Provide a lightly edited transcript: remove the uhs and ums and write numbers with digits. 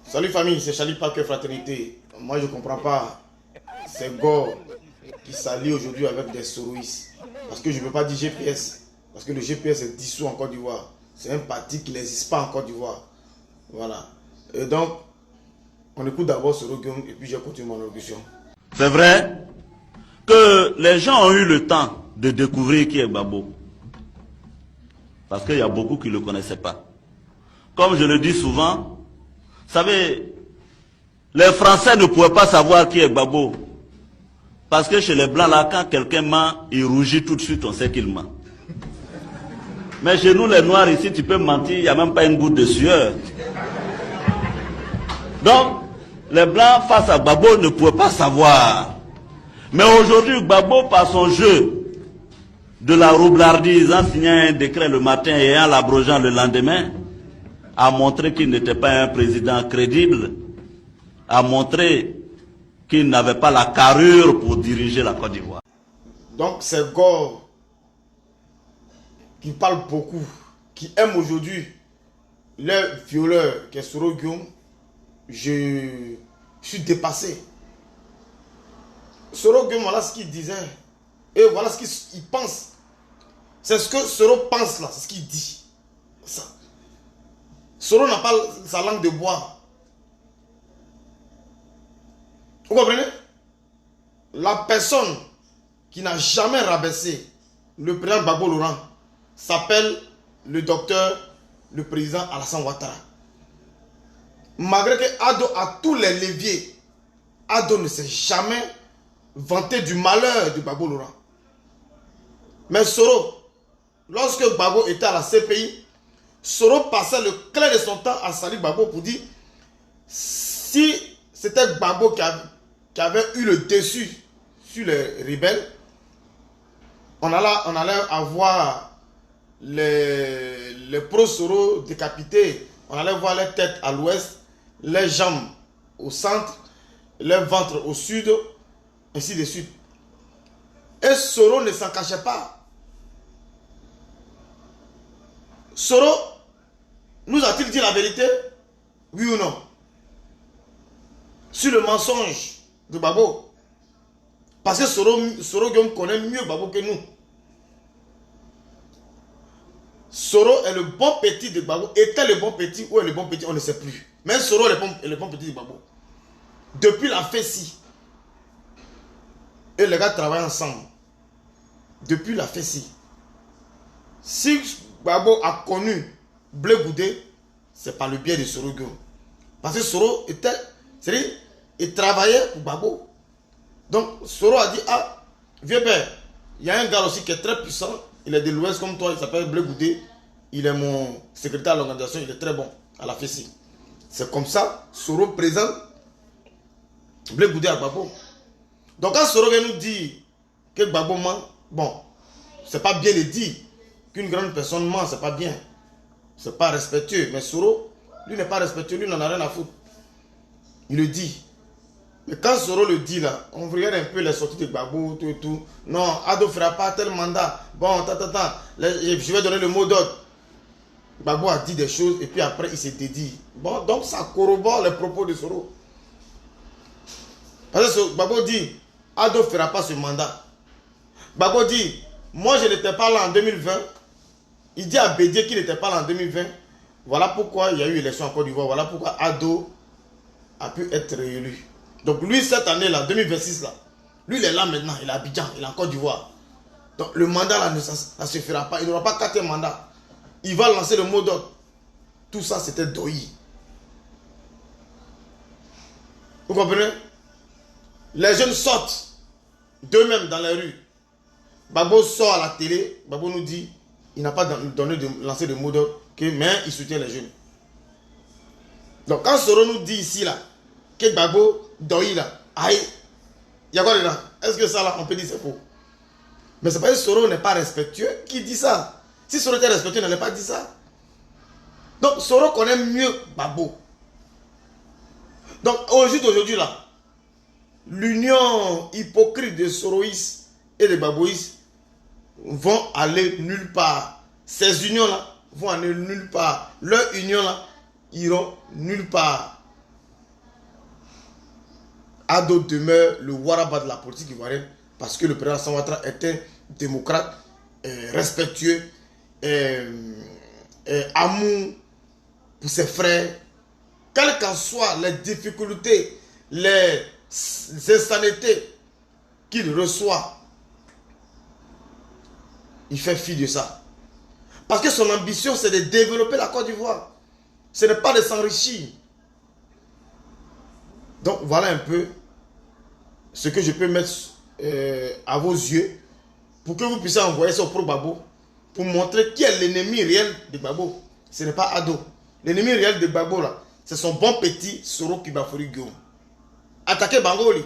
Salut famille, c'est Charlie Parker Fraternité. Moi je comprends pas ces gars qui s'allient aujourd'hui avec des soroïstes. Parce que je ne peux pas dire GPS. Parce que le GPS est dissous en Côte d'Ivoire. C'est un parti qui n'existe pas en Côte d'Ivoire. Voilà. Et donc, on écoute d'abord Soro Guillaume et puis je continue mon allocution. C'est vrai que les gens ont eu le temps de découvrir qui est Gbagbo. Parce qu'il y a beaucoup qui ne le connaissaient pas. Comme je le dis souvent, vous savez, les Français ne pouvaient pas savoir qui est Gbagbo. Parce que chez les Blancs, là, quand quelqu'un ment, il rougit tout de suite, on sait qu'il ment. Mais chez nous, les Noirs, ici, tu peux mentir, il n'y a même pas une goutte de sueur. Donc, les Blancs, face à Gbagbo, ne pouvaient pas savoir. Mais aujourd'hui, Gbagbo, par son jeu de la roublardise, en signant un décret le matin et en l'abrogeant le lendemain, a montré qu'il n'était pas un président crédible, a montré qu'il n'avait pas la carrure pour diriger la Côte d'Ivoire. Donc, ces gars qui parlent beaucoup, qui aiment aujourd'hui le violeur qui est Soro Guillaume, je suis dépassé. Soro Guillaume, voilà ce qu'il disait. Et voilà ce qu'il pense. C'est ce que Soro pense là, c'est ce qu'il dit. Ça. Soro n'a pas sa langue de bois. Vous comprenez? La personne qui n'a jamais rabaissé le président Gbagbo Laurent s'appelle le docteur, le président Alassane Ouattara. Malgré que Ado a tous les leviers, Ado ne s'est jamais vanté du malheur de Gbagbo Laurent. Mais Soro, lorsque Gbagbo était à la CPI, Soro passait le clair de son temps à saluer Gbagbo pour dire si c'était Gbagbo qui avait eu le dessus sur les rebelles, on allait avoir les pro-Soro décapités, on allait voir les têtes à l'ouest, les jambes au centre, les ventres au sud, ainsi de suite. Et Soro ne s'en cachait pas. Soro nous a-t-il dit la vérité? Oui ou non? Sur le mensonge de Gbagbo. Parce que Soro Guillaume connaît mieux Gbagbo que nous. Soro est le bon petit de Gbagbo. Était le bon petit ou est le bon petit, on ne sait plus. Mais Soro est le bon petit de Gbagbo. Depuis la FESI. Et les gars travaillent ensemble. Depuis la FESI. Si Gbagbo a connu Blé Goudé, c'est par le biais de Soro Guillaume. Parce que Soro était, c'est-à-dire, il travaillait pour Gbagbo. Donc Soro a dit, ah, vieux père, il y a un gars aussi qui est très puissant, il est de l'Ouest comme toi, il s'appelle Blé Goudé, il est mon secrétaire à l'organisation, il est très bon à la FESI. C'est comme ça, Soro présente Blé Goudé à Gbagbo. Donc quand Soro vient nous dire que Gbagbo ment, bon, c'est pas bien de dire qu'une grande personne ment, c'est pas bien. C'est pas respectueux. Mais Soro, lui n'est pas respectueux, lui n'en a rien à foutre. Il le dit. Mais quand Soro le dit là, on regarde un peu les sorties de Gbagbo, tout et tout. Non, Ado ne fera pas tel mandat. Bon, je vais donner le mot d'ordre. Gbagbo a dit des choses et puis après il s'est dédié. Bon, donc ça corrobore les propos de Soro. Parce que Gbagbo dit, Ado ne fera pas ce mandat. Gbagbo dit, moi je n'étais pas là en 2020. Il dit à Bédié qu'il n'était pas là en 2020. Voilà pourquoi il y a eu élection en Côte d'Ivoire. Voilà pourquoi Ado a pu être réélu. Donc lui, cette année-là, 2026, là, lui, il est là maintenant. Il est à Abidjan, il est en Côte d'Ivoire. Donc le mandat, là, ça ne se fera pas. Il n'aura pas 4 mandats. Il va lancer le mot d'ordre. Tout ça, c'était Doyi. Vous comprenez? Les jeunes sortent d'eux-mêmes dans les rues. Gbagbo sort à la télé. Gbagbo nous dit il n'a pas lancé de mot d'ordre, mais il soutient les jeunes. Donc quand Soro nous dit ici, là, que Gbagbo, Doyi, là, aïe, il y a quoi dedans? Est-ce que ça, là, on peut dire c'est faux? Mais c'est pas que Soro n'est pas respectueux qui dit ça. Si Soro était respectueux, il n'allait pas dire ça. Donc Soro connaît mieux Gbagbo. Donc aujourd'hui, là, l'union hypocrite de Soroïs et de Gbagboïs vont aller nulle part. Ces unions-là vont aller nulle part. Leurs unions-là iront nulle part. Ado demeure le Waraba de la politique ivoirienne parce que le président Alassane Ouattara est un démocrate respectueux, amour pour ses frères. Quelles qu'en soient les difficultés, les insanités qu'il reçoit, il fait fi de ça. Parce que son ambition, c'est de développer la Côte d'Ivoire. Ce n'est pas de s'enrichir. Donc voilà un peu ce que je peux mettre à vos yeux pour que vous puissiez envoyer ça au pro Gbagbo pour montrer qui est l'ennemi réel de Gbagbo. Ce n'est pas Ado. L'ennemi réel de Gbagbo là, c'est son bon petit Soro Kibafori Guillaume. Attaquez Bangoli.